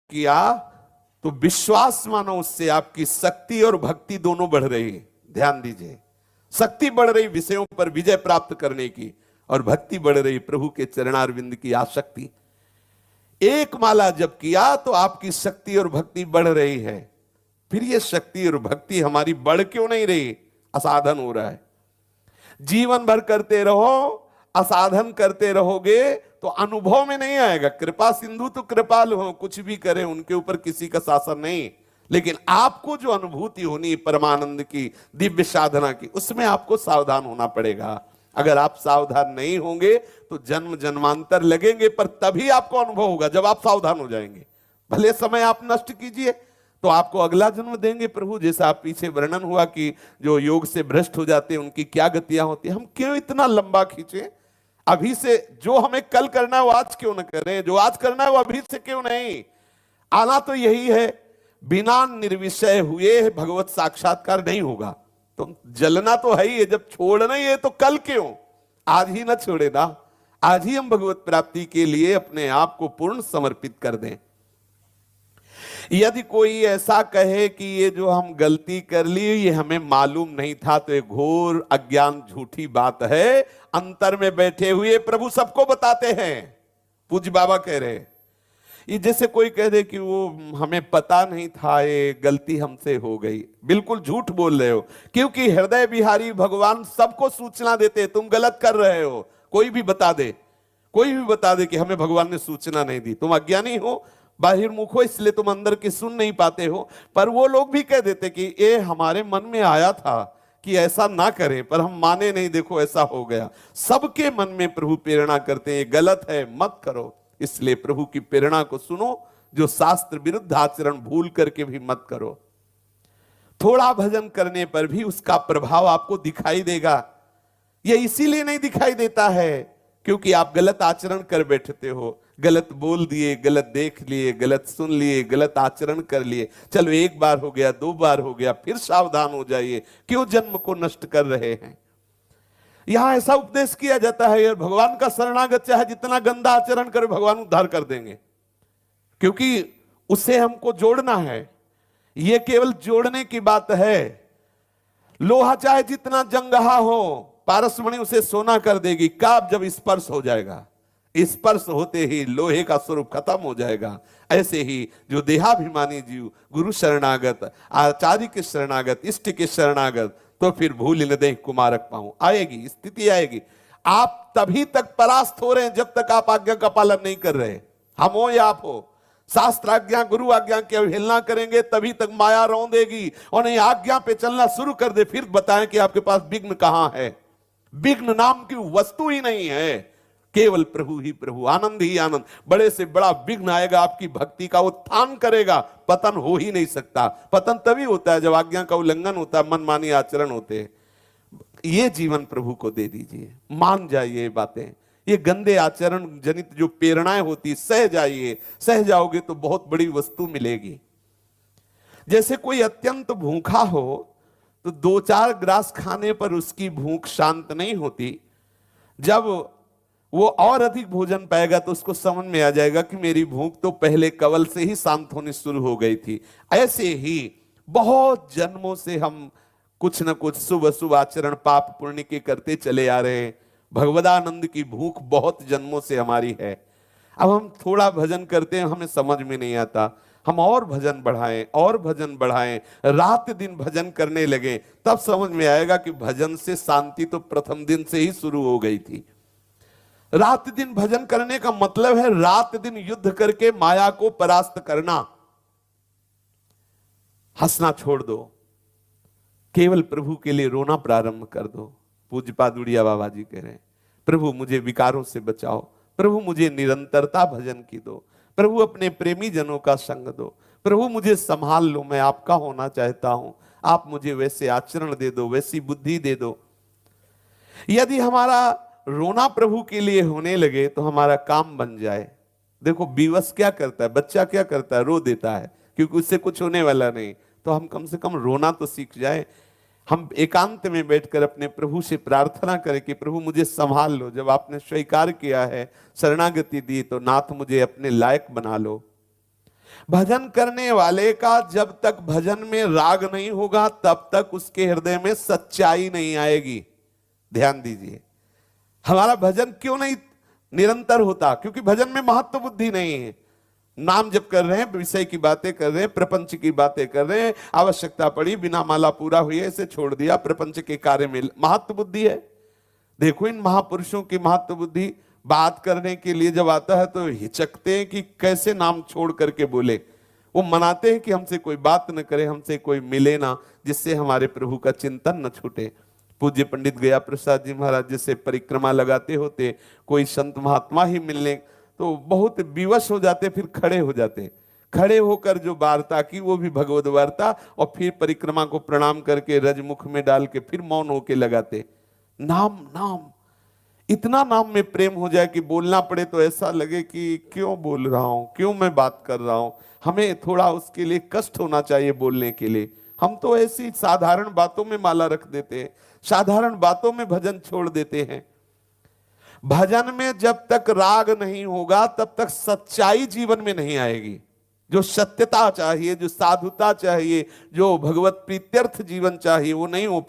किया तो विश्वास मानो उससे आपकी शक्ति और भक्ति दोनों बढ़ रही है। ध्यान दीजिए, शक्ति बढ़ रही विषयों पर विजय प्राप्त करने की, और भक्ति बढ़ रही प्रभु के चरणारविंद की आसक्ति। एक माला जब किया तो आपकी शक्ति और भक्ति बढ़ रही है। फिर ये शक्ति और भक्ति हमारी बढ़ क्यों नहीं रही? असाधन हो रहा है। जीवन भर करते रहो, असाधन करते रहोगे तो अनुभव में नहीं आएगा। कृपा सिंधु तो कृपालु हो, कुछ भी करें उनके ऊपर किसी का शासन नहीं, लेकिन आपको जो अनुभूति होनी है परमानंद की, दिव्य साधना की, उसमें आपको सावधान होना पड़ेगा। अगर आप सावधान नहीं होंगे तो जन्म जन्मांतर लगेंगे, पर तभी आपको अनुभव होगा जब आप सावधान हो जाएंगे। भले समय आप नष्ट कीजिए तो आपको अगला जन्म देंगे प्रभु। जैसा आप पीछे वर्णन हुआ कि जो योग से भ्रष्ट हो जाते हैं उनकी क्या गतियां होती है। हम क्यों इतना लंबा खींचे? अभी से जो हमें कल करना है वो आज क्यों न करें? जो आज करना है वो अभी से क्यों नहीं? आना तो यही है, बिना निर्विषय हुए भगवत साक्षात्कार नहीं होगा। तो जलना तो है ही, जब छोड़ना ही है तो कल क्यों? आज ही ना छोड़े ना, आज ही हम भगवत प्राप्ति के लिए अपने आप को पूर्ण समर्पित कर दें। यदि कोई ऐसा कहे कि ये जो हम गलती कर ली ये हमें मालूम नहीं था, तो ये घोर अज्ञान झूठी बात है। अंतर में बैठे हुए प्रभु सबको बताते हैं। पूज्य बाबा कह रहे, ये जैसे कोई कह दे कि वो हमें पता नहीं था, ये गलती हमसे हो गई, बिल्कुल झूठ बोल रहे हो। क्योंकि हृदय बिहारी भगवान सबको सूचना देते, तुम गलत कर रहे हो। कोई भी बता दे, कोई भी बता दे कि हमें भगवान ने सूचना नहीं दी, तुम अज्ञानी हो, बाहिर्मुख हो, इसलिए तुम अंदर की सुन नहीं पाते हो। पर वो लोग भी कह देते कि ये हमारे मन में आया था कि ऐसा ना करें, पर हम माने नहीं, देखो ऐसा हो गया। सबके मन में प्रभु प्रेरणा करते हैं, ये गलत है मत करो। इसलिए प्रभु की प्रेरणा को सुनो, जो शास्त्र विरुद्ध आचरण भूल करके भी मत करो। थोड़ा भजन करने पर भी उसका प्रभाव आपको दिखाई देगा। ये इसीलिए नहीं दिखाई देता है क्योंकि आप गलत आचरण कर बैठते हो, गलत बोल दिए, गलत देख लिए, गलत सुन लिए, गलत आचरण कर लिए। चलो एक बार हो गया, दो बार हो गया, फिर सावधान हो जाइए। क्यों जन्म को नष्ट कर रहे हैं? यहां ऐसा उपदेश किया जाता है यार, भगवान का शरणागत चाहे जितना गंदा आचरण करे भगवान उद्धार कर देंगे, क्योंकि उससे हमको जोड़ना है। यह केवल जोड़ने की बात है। लोहा चाहे जितना जंगहा हो, पारसमणि उसे सोना कर देगी कब? जब स्पर्श हो जाएगा। स्पर्श होते ही लोहे का स्वरूप खत्म हो जाएगा। ऐसे ही जो देहाभिमानी जीव गुरु शरणागत, आचार्य के शरणागत, इष्ट के शरणागत, तो फिर भूल न दे कुमारक पाऊं, आएगी स्थिति आएगी। आप तभी तक परास्त हो रहे हैं जब तक आप आज्ञा का पालन नहीं कर रहे। हम हो या आप हो, शास्त्र आज्ञा गुरु आज्ञा की अवहेलना करेंगे तभी तक माया रौंदेगी। और नहीं आज्ञा पे चलना शुरू कर दे, फिर बताएं कि आपके पास विघ्न कहां है। विघ्न नाम की वस्तु ही नहीं है, केवल प्रभु ही प्रभु, आनंद ही आनंद। बड़े से बड़ा विघ्न आएगा, आपकी भक्ति का उत्थान करेगा, पतन हो ही नहीं सकता। पतन तभी होता है जब आज्ञा का उल्लंघन होता है, मनमानी आचरण होते हैं। ये जीवन प्रभु को दे दीजिए, मान जाइए ये बातें। ये गंदे आचरण जनित जो प्रेरणाएं होती, सह जाइए। सह जाओगे तो बहुत बड़ी वस्तु मिलेगी। जैसे कोई अत्यंत भूखा हो तो 2-4 ग्रास खाने पर उसकी भूख शांत नहीं होती। जब वो और अधिक भोजन पाएगा तो उसको समझ में आ जाएगा कि मेरी भूख तो पहले कवल से ही शांत होनी शुरू हो गई थी। ऐसे ही बहुत जन्मों से हम कुछ न कुछ शुभ अशुभ आचरण पाप पुण्य के करते चले आ रहे हैं। भगवदानंद की भूख बहुत जन्मों से हमारी है। अब हम थोड़ा भजन करते हैं, हमें समझ में नहीं आता, हम और भजन बढ़ाएं और भजन बढ़ाएं, रात दिन भजन करने लगे, तब समझ में आएगा कि भजन से शांति तो प्रथम दिन से ही शुरू हो गई थी। रात दिन भजन करने का मतलब है रात दिन युद्ध करके माया को परास्त करना। हंसना छोड़ दो, केवल प्रभु के लिए रोना प्रारंभ कर दो। पूज्य पादुड़िया बाबा जी कह रहे हैं, प्रभु मुझे विकारों से बचाओ, प्रभु मुझे निरंतरता भजन की दो, प्रभु अपने प्रेमी जनों का संग दो, प्रभु मुझे संभाल लो, मैं आपका होना चाहता हूं, आप मुझे वैसे आचरण दे दो, वैसी बुद्धि दे दो। यदि हमारा रोना प्रभु के लिए होने लगे तो हमारा काम बन जाए। देखो विवश क्या करता है, बच्चा क्या करता है, रो देता है क्योंकि उससे कुछ होने वाला नहीं। तो हम कम से कम रोना तो सीख जाए। हम एकांत में बैठकर अपने प्रभु से प्रार्थना करें कि प्रभु मुझे संभाल लो। जब आपने स्वीकार किया है, शरणागति दी, तो नाथ मुझे अपने लायक बना लो। भजन करने वाले का जब तक भजन में राग नहीं होगा तब तक उसके हृदय में सच्चाई नहीं आएगी। ध्यान दीजिए, हमारा भजन क्यों नहीं निरंतर होता? क्योंकि भजन में महत्व बुद्धि नहीं है। नाम जप कर रहे हैं, विषय की बातें कर रहे हैं, प्रपंच की बातें कर रहे हैं, आवश्यकता पड़ी, बिना माला पूरा हुई ऐसे छोड़ दिया, प्रपंच के कार्य में महत्व बुद्धि है। देखो इन महापुरुषों की महत्व बुद्धि बात करने के लिए जब आता है तो हिचकते हैं कि कैसे नाम छोड़ करके बोले। वो मनाते हैं कि हमसे कोई बात न करे, हमसे कोई मिले ना, जिससे हमारे प्रभु का चिंतन न छूटे। पूज्य पंडित गया प्रसाद जी महाराज जैसे परिक्रमा लगाते होते, कोई संत महात्मा ही मिलने तो बहुत विवश हो जाते, फिर खड़े हो जाते। खड़े होकर जो वार्ता की वो भी भगवत वार्ता, और फिर परिक्रमा को प्रणाम करके रजमुख में डाल के फिर मौन होके लगाते। नाम नाम, इतना नाम में प्रेम हो जाए कि बोलना पड़े तो ऐसा लगे कि क्यों बोल रहा हूं, क्यों मैं बात कर रहा हूं। हमें थोड़ा उसके लिए कष्ट होना चाहिए बोलने के लिए। हम तो ऐसी साधारण बातों में माला रख देते हैं, साधारण बातों में भजन छोड़ देते हैं। भजन में जब तक राग नहीं होगा तब तक सच्चाई जीवन में नहीं आएगी। जो सत्यता चाहिए, जो साधुता चाहिए, जो भगवत प्रीत्यर्थ जीवन चाहिए, वो नहीं हो